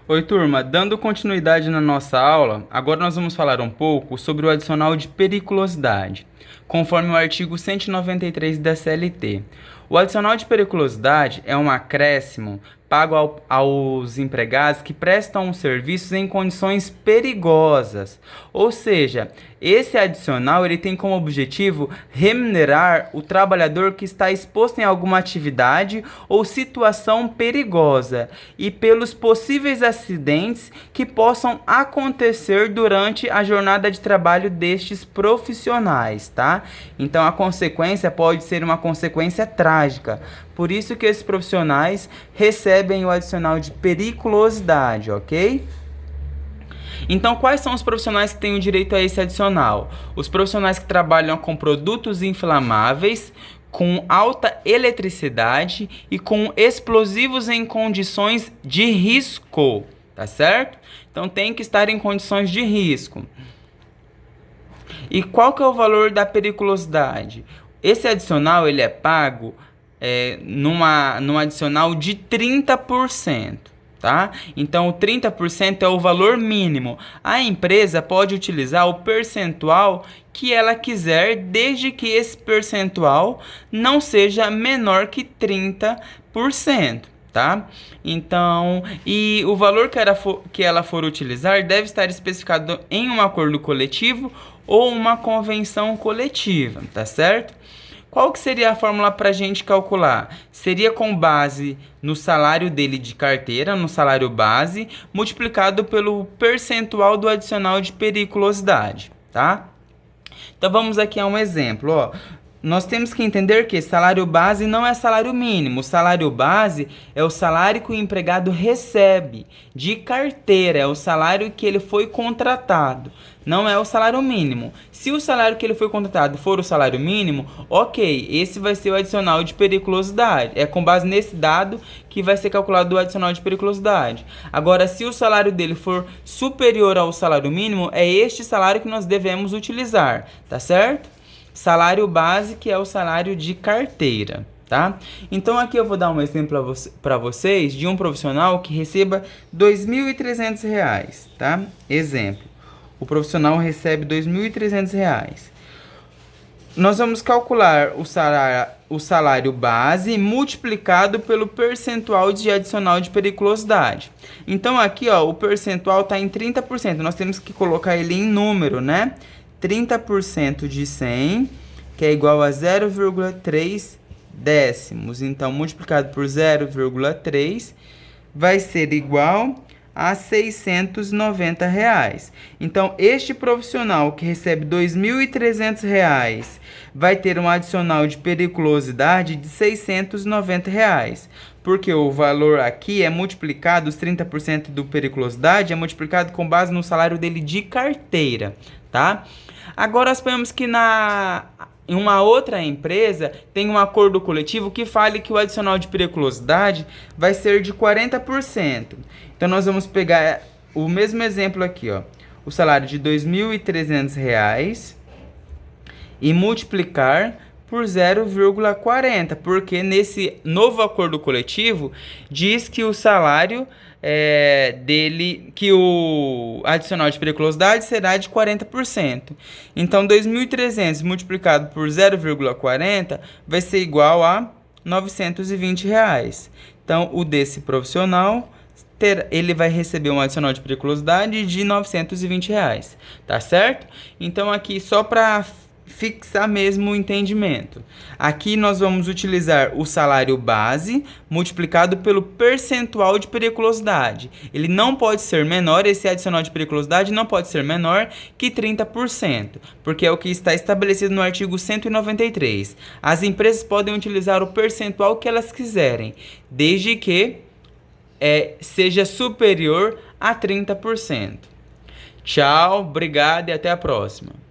Oi, turma. Dando continuidade na nossa aula, agora nós vamos falar um pouco sobre o adicional de periculosidade, conforme o artigo 193 da CLT. O adicional de periculosidade é um acréscimo pago aos empregados que prestam serviços em condições perigosas. Ou seja, esse adicional ele tem como objetivo remunerar o trabalhador que está exposto em alguma atividade ou situação perigosa e pelos possíveis acidentes que possam acontecer durante a jornada de trabalho destes profissionais, tá? Então a consequência pode ser uma consequência trágica. Por isso que esses profissionais recebem o adicional de periculosidade, ok? Então, quais são os profissionais que têm o direito a esse adicional? Os profissionais que trabalham com produtos inflamáveis, com alta eletricidade e com explosivos em condições de risco, tá certo? Então, tem que estar em condições de risco. E qual que é o valor da periculosidade? Esse adicional ele é pago num adicional de 30%. Tá? Então, o 30% é o valor mínimo. A empresa pode utilizar o percentual que ela quiser, desde que esse percentual não seja menor que 30%. Tá? Então, e o valor que ela for utilizar deve estar especificado em um acordo coletivo ou uma convenção coletiva, tá certo? Qual que seria a fórmula para a gente calcular? Seria com base no salário dele de carteira, no salário base, multiplicado pelo percentual do adicional de periculosidade, tá? Então vamos aqui a um exemplo, ó. Nós temos que entender que salário base não é salário mínimo. O salário base é o salário que o empregado recebe de carteira, é o salário que ele foi contratado, não é o salário mínimo. Se o salário que ele foi contratado for o salário mínimo, ok, esse vai ser o adicional de periculosidade. É com base nesse dado que vai ser calculado o adicional de periculosidade. Agora, se o salário dele for superior ao salário mínimo, é este salário que nós devemos utilizar, tá certo? Salário base, que é o salário de carteira, tá? Então aqui eu vou dar um exemplo para vocês de um profissional que receba R$ 2.300, tá? Exemplo, o profissional recebe R$ 2.300. Nós vamos calcular o salário base multiplicado pelo percentual de adicional de periculosidade. Então aqui, ó, o percentual está em 30%. Nós temos que colocar ele em número, né? 30% de 100, que é igual a 0,3 décimos. Então, multiplicado por 0,3 vai ser igual a R$ 690. Então, este profissional que recebe R$ 2.300 vai ter um adicional de periculosidade de R$ 690. Porque o valor aqui é multiplicado, os 30% do periculosidade é multiplicado com base no salário dele de carteira, tá? Agora, nós sabemos que em uma outra empresa tem um acordo coletivo que fale que o adicional de periculosidade vai ser de 40%. Então, nós vamos pegar o mesmo exemplo aqui, ó, o salário de R$ 2.300 e multiplicar por 0,40, porque nesse novo acordo coletivo diz que o salário dele, que o adicional de periculosidade será de 40%. Então, 2.300 multiplicado por 0,40 vai ser igual a R$ 920. Então, o desse profissional ele vai receber um adicional de periculosidade de R$ 920, tá certo? Então, aqui só para fixar mesmo o entendimento. Aqui nós vamos utilizar o salário base multiplicado pelo percentual de periculosidade. Ele não pode ser menor, esse adicional de periculosidade não pode ser menor que 30%, porque é o que está estabelecido no artigo 193. As empresas podem utilizar o percentual que elas quiserem, desde que seja superior a 30%. Tchau, obrigado e até a próxima.